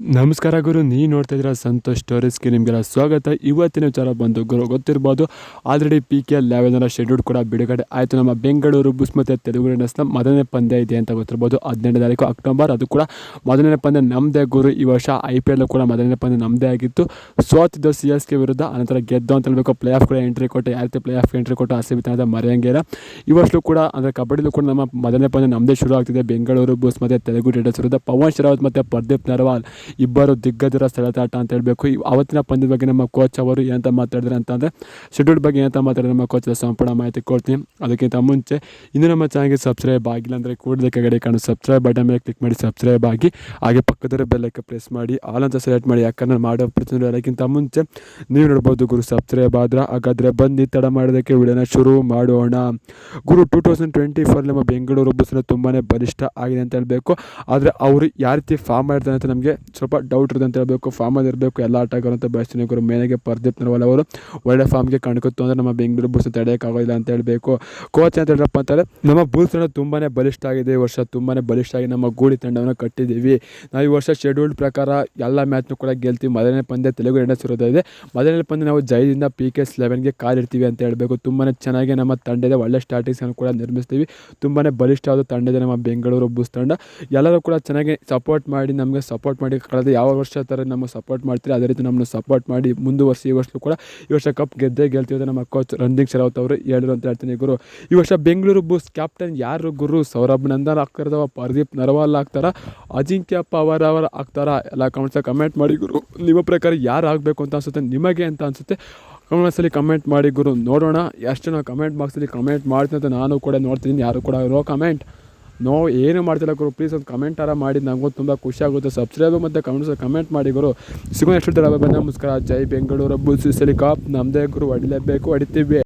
ನಮಸ್ಕಾರ ಗುರು, ನೀವು ನೋಡ್ತಾ ಇದ್ದೀರಾ ಸಂತೋಷ್ ಸ್ಟೋರೀಸ್ಗೆ ನಿಮಗೆಲ್ಲ ಸ್ವಾಗತ. ಇವತ್ತಿನ ವಿಚಾರ ಬಂದು ಗುರು ಗೊತ್ತಿರ್ಬೋದು, ಆಲ್ರೆಡಿ PKL 11ರ ಶೆಡ್ಯೂಲ್ ಕೂಡ ಬಿಡುಗಡೆ ಆಯಿತು. ನಮ್ಮ ಬೆಂಗಳೂರು ಬುಲ್ಸ್ ಮತ್ತು ತೆಲುಗು ರೈಡರ್ಸ್ನ ಮೊದಲನೇ ಪಂದ್ಯ ಇದೆ ಅಂತ ಗೊತ್ತಿರ್ಬೋದು. 18ನೇ ತಾರೀಕು ಅಕ್ಟೋಬರ್, ಅದು ಕೂಡ ಮೊದಲನೇ ಪಂದ್ಯ ನಮ್ಮದೇ ಗುರು. ಈ ವರ್ಷ IPL ಕೂಡ ಮೊದಲನೇ ಪಂದ್ಯ ನಮ್ಮದೇ ಆಗಿತ್ತು. ಸೋತಿದ್ದು CSK ವಿರುದ್ಧ, ಅನಂತರ ಗೆದ್ದು ಅಂತ ಹೇಳಬೇಕು. ಪ್ಲೇ ಆಫ್ ಕೂಡ ಎಂಟ್ರಿ ಕೊಟ್ಟು, ಯಾವ ರೀತಿ ಪ್ಲೇ ಆಫ್ ಎಂಟ್ರಿ ಕೊಟ್ಟು RCB ಅಂತ ಮರೆಯಂಗಿಲ್ಲ. ಈ ವರ್ಷ ಕೂಡ ಅಂದರೆ ಕಬಡ್ಡಿಲೂ ಕೂಡ ನಮ್ಮ ಮೊದಲನೇ ಪಂದ್ಯ ನಮ್ಮದೇ ಶುರು ಆಗ್ತಿದೆ. ಬೆಂಗಳೂರು ಬುಲ್ಸ್ ಮತ್ತು ತೆಲುಗು ರೈಡರ್ಸ್ ವಿರುದ್ಧ ಪವನ್ ಶರಾವತ್ ಮತ್ತು ಪ್ರದೀಪ್ ನರ್ವಾಲ್ ಇಬ್ಬರು ದಿಗ್ಗಜರ ಸೆಳೆದಾಟ ಅಂತ ಹೇಳಬೇಕು. ಅವತ್ತಿನ ಪಂದ್ಯದ ಬಗ್ಗೆ ನಮ್ಮ ಕೋಚ್ ಅವರು ಏನಂತ ಮಾತಾಡಿದ್ರೆ ಅಂತಂದರೆ, ಶೆಡ್ಯೂಲ್ ಬಗ್ಗೆ ಏನಂತ ಮಾತಾಡಿದ್ರೆ ನಮ್ಮ ಕೋಚ್ ಸಂಪೂರ್ಣ ಮಾಹಿತಿ ಕೊಡ್ತೀನಿ. ಅದಕ್ಕಿಂತ ಮುಂಚೆ ಇನ್ನೂ ನಮ್ಮ ಚಾನಲ್ಗೆ ಸಬ್ಸ್ಕ್ರೈಬ್ ಆಗಿಲ್ಲ ಅಂದರೆ ಕೂಡಲೇ ಕೆಳಗಡೆ ಕಾಣೋ ಸಬ್ಸ್ಕ್ರೈಬ್ ಬಟನ್ ಮೇಲೆ ಕ್ಲಿಕ್ ಮಾಡಿ ಸಬ್ಸ್ಕ್ರೈಬ್ ಆಗಿ, ಹಾಗೆ ಪಕ್ಕದ ಬೆಲ್ ಐಕಾನ್ ಪ್ರೆಸ್ ಮಾಡಿ ಆಲ್ ಅಂತ ಸೆಲೆಕ್ಟ್ ಮಾಡಿ. ಯಾಕಂದ್ರೆ ಮಾಡೋ ಪ್ರತಿಯೊಂದು ಅದಕ್ಕಿಂತ ಮುಂಚೆ ನೀವು ನೋಡ್ಬೋದು ಗುರು, ಸಬ್ಸ್ಕ್ರೈಬ್ ಆದ್ರೆ. ಹಾಗಾದರೆ ಬನ್ನಿ ತಡ ಮಾಡೋದಕ್ಕೆ ವಿಡಿಯೋನ ಶುರು ಮಾಡೋಣ. ಗುರು 2024 ನಮ್ಮ ಬೆಂಗಳೂರು ಬುಲ್ಸ್ ತುಂಬಾ ಬಲಿಷ್ಠ ಆಗಿದೆ ಅಂತ ಹೇಳಬೇಕು. ಆದರೆ ಅವರು ಯಾವ ರೀತಿ ಫಾರ್ಮ್ ಮಾಡಿರ್ತಾರೆ ಅಂತ ನಮಗೆ ಸ್ವಲ್ಪ ಡೌಟ್ ಇರುತ್ತೆ ಅಂತ ಹೇಳಬೇಕು. ಫಾರ್ಮಲ್ಲಿ ಇರಬೇಕು ಎಲ್ಲ ಆಟಗಾರರು ಅಂತ ಬಯಸ್ತೀನಿ ಗುರು. ಮೇನಾಗೆ ಪ್ರದೀಪ್ ನರ್ವಾಲ್ ಅವರು ಒಳ್ಳೆ ಫಾರ್ಮ್ಗೆ ಕಾಣ್ಕೊತ್ತು ಅಂದರೆ ನಮ್ಮ ಬೆಂಗಳೂರು ಬುಲ್ಸ್ ತಡೆಯೋಕ್ಕಾಗೋದಿಲ್ಲ ಅಂತ ಹೇಳಬೇಕು. ಕೋಚ್ ಅಂತ ಹೇಳಪ್ಪ ಅಂತಾರೆ, ನಮ್ಮ ಬುಲ್ಸ್ ತಂಡ ತುಂಬಾ ಬಲಿಷ್ಠ ಆಗಿದೆ. ಈ ವರ್ಷ ತುಂಬಾ ಬಲಿಷ್ಠ ಆಗಿ ನಮ್ಮ ಗೂಳಿ ತಂಡವನ್ನು ಕಟ್ಟಿದ್ದೀವಿ. ನಾವು ಈ ವರ್ಷ ಶೆಡ್ಯೂಲ್ ಪ್ರಕಾರ ಎಲ್ಲ ಮ್ಯಾಚ್ನೂ ಕೂಡ ಗೆಲ್ತೀವಿ. ಮೊದಲನೇ ಪಂದ್ಯ ತೆಲುಗು ರೈಡರ್ಸ್ ವಿರುದ್ಧ ಇದೆ. ಮೊದಲನೇ ಪಂದ್ಯ ನಾವು ಜೈದಿಂದ PKS 11ಗೆ ಕಾಲಿಡ್ತೀವಿ ಅಂತ ಹೇಳಬೇಕು. ತುಂಬಾ ಚೆನ್ನಾಗಿ ನಮ್ಮ ತಂಡದ ಒಳ್ಳೆ ಸ್ಟಾರ್ಟಿಂಗ್ಸನ್ನು ಕೂಡ ನಿರ್ಮಿಸ್ತೀವಿ. ತುಂಬಾ ಬಲಿಷ್ಠವಾದ ತಂಡ ಇದೆ ನಮ್ಮ ಬೆಂಗಳೂರು ಬುಲ್ಸ್ ತಂಡ. ಎಲ್ಲರೂ ಕೂಡ ಚೆನ್ನಾಗಿ ಸಪೋರ್ಟ್ ಮಾಡಿ, ನಮಗೆ ಸಪೋರ್ಟ್ ಮಾಡಿ, ಕಳೆದ ಯಾವ ವರ್ಷ ಥರ ನಮಗೆ ಸಪೋರ್ಟ್ ಮಾಡ್ತೀರಿ ಅದೇ ರೀತಿ ನಮ್ಮನ್ನು ಸಪೋರ್ಟ್ ಮಾಡಿ ಮುಂದುವರಿಸಿ. ಈ ವರ್ಷ ಕೂಡ ಈ ವರ್ಷ ಕಪ್ ಗೆಲ್ತೀವಿ ಅಂತ ನಮ್ಮ ಕೋಚ್ ರಣದೀಪ್ ಶರಾವತ್ ಅವರು ಹೇಳಿದ್ರು ಅಂತ ಹೇಳ್ತೀನಿ ಗುರು. ಈ ವರ್ಷ ಬೆಂಗಳೂರು ಬುಲ್ಸ್ ಕ್ಯಾಪ್ಟನ್ ಯಾರು ಗುರು? ಸೌರಭ್ ನಂದನ್ ಆಗ್ತಾರ, ಪ್ರದೀಪ್ ನರ್ವಾಲ್ ಆಗ್ತಾರ, ಅಜಿಂಕ್ಯ ಪವಾರ್ ಅವರು ಆಗ್ತಾರ? ಎಲ್ಲ ಕಮೆಂಟ್ ಮಾಡಿ ಗುರು. ನಿಮ್ಮ ಪ್ರಕಾರ ಯಾರು ಆಗಬೇಕು ಅಂತ ಅನಿಸುತ್ತೆ, ನಿಮಗೆ ಅಂತ ಅನಿಸುತ್ತೆ ಕಮೆಂಟ್ಸಲ್ಲಿ ಕಮೆಂಟ್ ಮಾಡಿ ಗುರು. ನೋಡೋಣ ಎಷ್ಟು ನಾವು ಕಮೆಂಟ್ ಬಾಕ್ಸಲ್ಲಿ ಕಮೆಂಟ್ ಮಾಡ್ತೀನಿ ಅಂತ ನಾನು ಕೂಡ ನೋಡ್ತೀನಿ. ಯಾರು ಕೂಡ ಕಮೆಂಟ್ ಏನು ಮಾಡ್ತಿಲ್ಲ ಗುರು. ಪ್ಲೀಸ್ ಒಂದು ಕಮೆಂಟಾರ ಮಾಡಿ, ನನಗೂ ತುಂಬ ಖುಷಿ ಆಗುತ್ತೆ. ಸಬ್ಸ್ಕ್ರೈಬ್ ಮತ್ತು ಕಮೆಂಟ್ ಮಾಡಿ ಗುರು. ಸಿಗೋಣ ಎಷ್ಟು ನಮಸ್ಕಾರ. ಜೈ ಬೆಂಗಳೂರು ಬುಲ್ಸ್. ಈ ಸಲ ಕಪ್ ನಮ್ಮದೇ ಗುರು, ಹೊಡಿಲೇಬೇಕು, ಹೊಡಿತೀವಿ.